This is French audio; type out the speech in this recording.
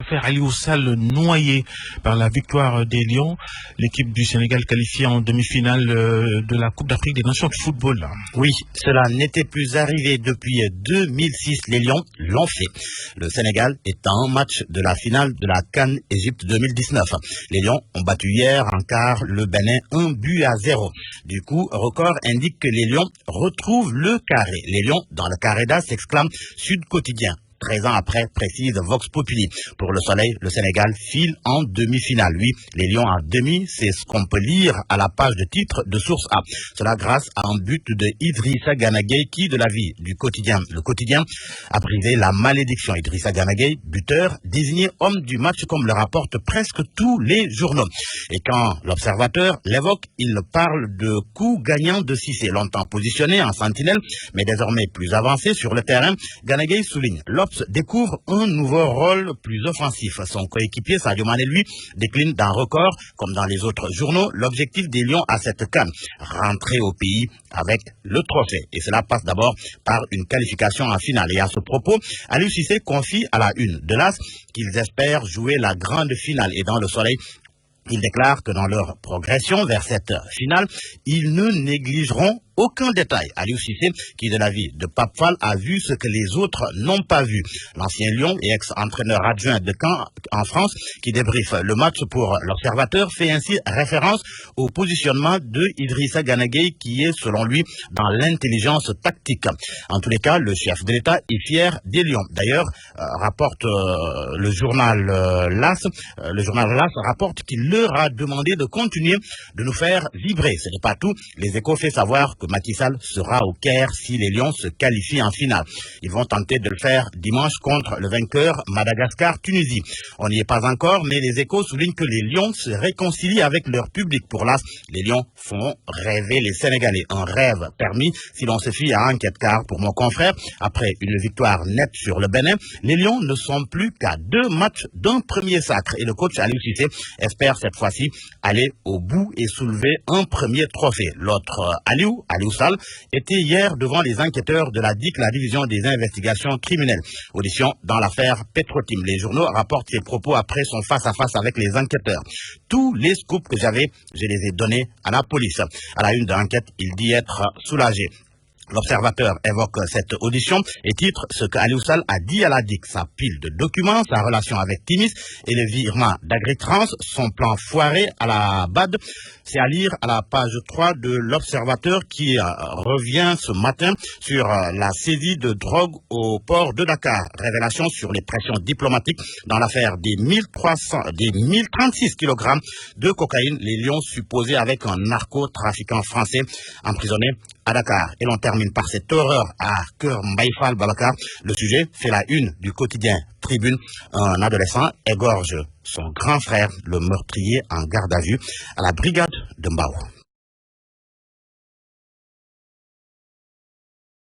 l'affaire Aliou Sall noyé par la victoire des Lions, l'équipe du Sénégal qualifiée en demi-finale de la Coupe d'Afrique des Nations de football. Oui, cela n'était plus arrivé depuis 2006. Les Lions l'ont fait. Le Sénégal est en match de la finale de la CAN Égypte 2019. Les Lions ont battu hier en quart le Bénin 1-0. Du coup, record indique que les Lions retrouvent le carré. Les Lions dans le carré d'A s'exclame Sud Quotidien. 13 ans après, précise Vox Populi. Pour le Soleil, le Sénégal file en demi-finale. Oui, les Lions en demi, c'est ce qu'on peut lire à la page de titre de Source A. Cela grâce à un but de Idrissa Gana Gueye qui, de l'avis du quotidien, le quotidien, a privé la malédiction. Idrissa Gana Gueye, buteur, désigné homme du match comme le rapportent presque tous les journaux. Et quand l'Observateur l'évoque, il parle de coup gagnant de Cissé, longtemps positionné en sentinelle, mais désormais plus avancé sur le terrain. Gana Gueye souligne découvre un nouveau rôle plus offensif. Son coéquipier Sadio Mané, lui, décline dans Record, comme dans les autres journaux, l'objectif des Lions à cette CAN, rentrer au pays avec le trophée. Et cela passe d'abord par une qualification en finale. Et à ce propos, Aliou Cissé confie à la une de l'As qu'ils espèrent jouer la grande finale. Et dans le Soleil, ils déclarent que dans leur progression vers cette finale, ils ne négligeront aucun détail. Aliou Cissé, qui de l'avis de Pape Fall a vu ce que les autres n'ont pas vu. L'ancien Lion et ex-entraîneur adjoint de Caen en France, qui débriefe le match pour l'Observateur, fait ainsi référence au positionnement de Idrissa Gana Gueye, qui est selon lui dans l'intelligence tactique. En tous les cas, le chef de l'État est fier des Lions. D'ailleurs, rapporte le journal LAS rapporte qu'il leur a demandé de continuer de nous faire vibrer. Ce n'est pas tout. Les Échos fait savoir que Macky Sall sera au Caire si les Lions se qualifient en finale. Ils vont tenter de le faire dimanche contre le vainqueur Madagascar-Tunisie. On n'y est pas encore, mais les Échos soulignent que les Lions se réconcilient avec leur public. Pour l'As, les Lions font rêver les Sénégalais. Un rêve permis si l'on se fie à Enquête, car pour mon confrère, après une victoire nette sur le Bénin, les Lions ne sont plus qu'à 2 matchs d'un premier sacre. Et le coach Aliou Cissé espère cette fois-ci aller au bout et soulever un premier trophée. L'autre Aliou Sall était hier devant les enquêteurs de la DIC, la division des investigations criminelles. Audition dans l'affaire Petrotim. Les journaux rapportent ses propos après son face-à-face avec les enquêteurs. Tous les scoops que j'avais, je les ai donnés à la police. À la une de l'enquête, il dit être soulagé. L'Observateur évoque cette audition et titre ce que Aliou Sall a dit à la DIC. Sa pile de documents, sa relation avec Timis et le virement d'Agritrans, son plan foiré à la BAD. C'est à lire à la page 3 de l'Observateur qui revient ce matin sur la saisie de drogue au port de Dakar. Révélation sur les pressions diplomatiques dans l'affaire des 1036 kg de cocaïne. Les Lions supposés avec un narcotrafiquant français emprisonné à Dakar. Et l'on termine par cette horreur à Cœur Mbaïfal Balakar. Le sujet fait la une du quotidien Tribune. Un adolescent égorge son grand frère, le meurtrier en garde à vue, à la brigade de Mbao.